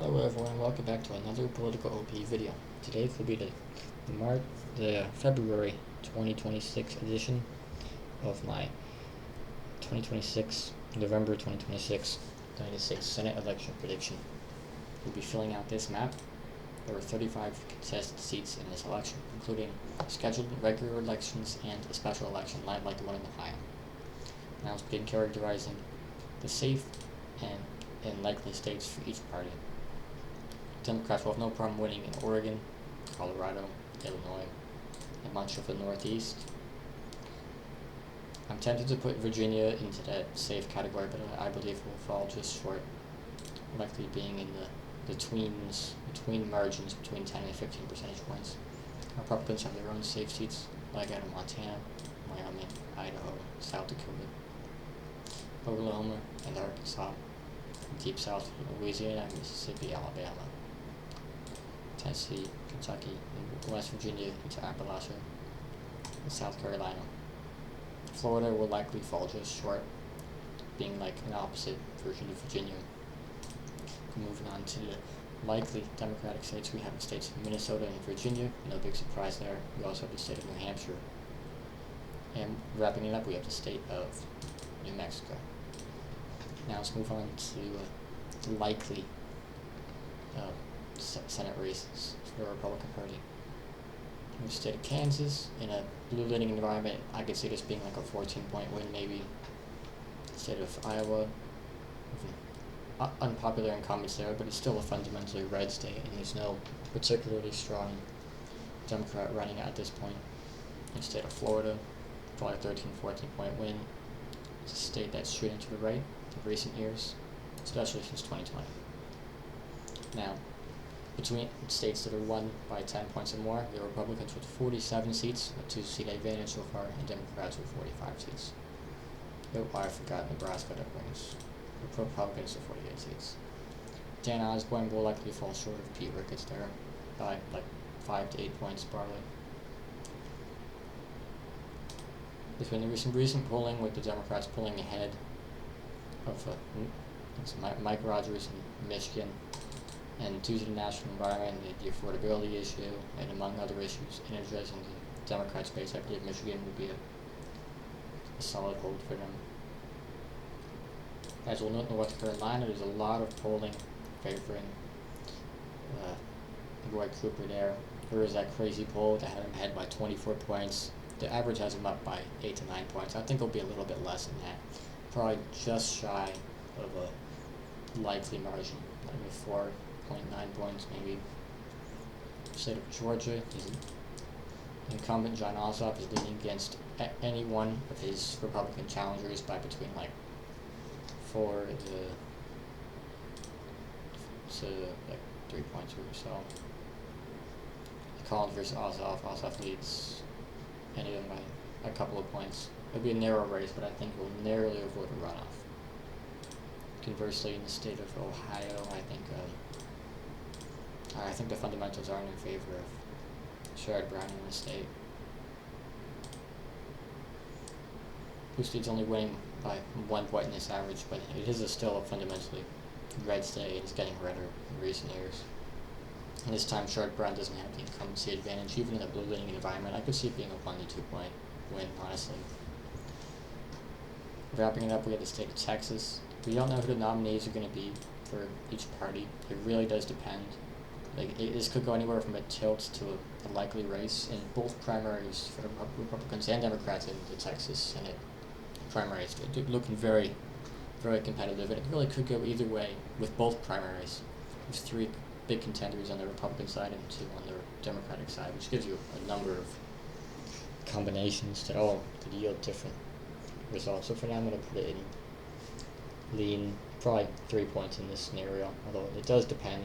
Hello everyone, welcome back to another political OP video. Today will be the February 2026 edition of my 2026, November 2026 United States Senate election prediction. We'll be filling out this map. There are 35 contested seats in this election, including scheduled regular elections and a special election like the one in Ohio. Now let's begin characterizing the safe and likely states for each party. Democrats will have no problem winning in Oregon, Colorado, Illinois, and much of the Northeast. I'm tempted to put Virginia into that safe category, but I believe it will fall just short, likely being in the between margins between 10 and 15 percentage points. Republicans have their own safe seats, like out of Montana, Wyoming, Idaho, South Dakota, Oklahoma, and Arkansas, Deep South, Louisiana, Mississippi, Alabama, Tennessee, Kentucky, and West Virginia into Appalachia, and South Carolina. Florida will likely fall just short, being like an opposite version of Virginia. Moving on to the likely Democratic states, we have the states of Minnesota and Virginia, no big surprise there. We also have the state of New Hampshire. And wrapping it up, we have the state of New Mexico. Now let's move on to likely Senate races for the Republican Party. In the state of Kansas, in a blue leaning environment, I could see this being like a 14-point win maybe. The state of Iowa, unpopular incumbents there, but it's still a fundamentally red state, and there's no particularly strong Democrat running at this point. In the state of Florida, probably a 13-14-point win. It's a state that's shooting to the right in recent years, especially since 2020. Now, between states that are won by 10 points or more, the Republicans with 47 seats, a 2-seat advantage so far, and Democrats with 45 seats. Oh, I forgot Nebraska that brings the Republicans to 48 seats. Dan Osborne will likely fall short of Pete Ricketts there by like 5 to 8 points probably. Between the recent polling, with the Democrats pulling ahead of Mike Rogers in Michigan, and due to the national environment, the affordability issue, and among other issues energizing the Democrats' base, I believe Michigan will be a solid hold for them. As we'll note in North Carolina, there's a lot of polling favoring Roy Cooper there. There was that crazy poll that had him ahead by 24 points. The average has him up by 8 to 9 points. I think it'll be a little bit less than that. Probably just shy of a likely margin, maybe 4.9 points maybe. State of Georgia, incumbent Jon Ossoff is leaning against any one of his Republican challengers by between like 4 to like 3 points or so. Collins versus Ossoff leads any of them by a couple of points. It'll be a narrow race, but I think we'll narrowly avoid a runoff. Conversely, in the state of Ohio, I think the fundamentals aren't in favor of Sherrod Brown in the state. Blue State's only winning by 1 point in this average, but it is still a fundamentally red state. It's getting redder in recent years. And this time, Sherrod Brown doesn't have the incumbency advantage, even in a blue leaning environment. I could see it being a 1 to 2 point win, honestly. Wrapping it up, we have the state of Texas. We don't know who the nominees are going to be for each party. It really does depend. This could go anywhere from a tilt to a likely race in both primaries for the Republicans and Democrats in the Texas Senate primaries. They're looking very, very competitive, and it really could go either way with both primaries. There's 3 big contenders on the Republican side and 2 on the Democratic side, which gives you a number of combinations that all could yield different results. So for now, I'm going to put it in lean probably 3 points in this scenario, although it does depend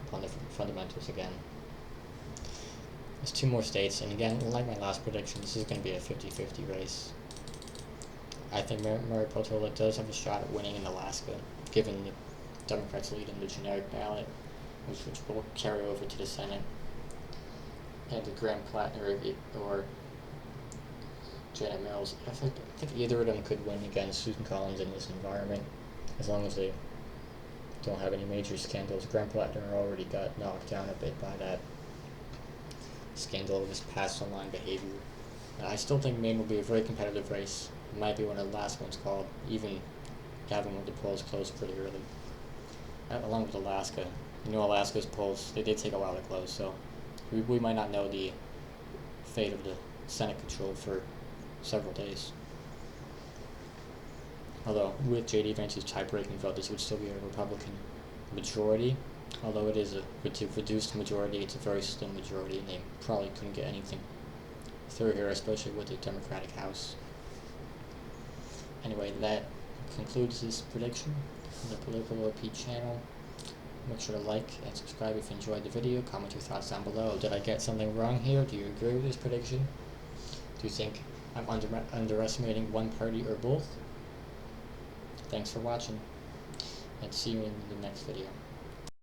upon the fundamentals again. There's 2 more states, and again, like my last prediction, this is going to be a 50-50 race. I think Mary Peltola does have a shot at winning in Alaska, given the Democrats' lead in the generic ballot, which will carry over to the Senate. And the Graham Plattner or Janet Mills, I think either of them could win against Susan Collins in this environment, as long as they don't have any major scandals. Graham Plattner already got knocked down a bit by that scandal of his past online behavior. I still think Maine will be a very competitive race. It might be one of the last ones called, even having the polls closed pretty early. Along with Alaska. Alaska's polls, they did take a while to close, so we might not know the fate of the Senate control for several days. Although, with J.D. Vance's tie-breaking vote, this would still be a Republican majority. Although it is a reduced majority, it's a very slim majority, and they probably couldn't get anything through here, especially with the Democratic House. Anyway, that concludes this prediction from the Political OP channel. Make sure to like and subscribe if you enjoyed the video. Comment your thoughts down below. Did I get something wrong here? Do you agree with this prediction? Do you think I'm underestimating one party or both? Thanks for watching, and see you in the next video.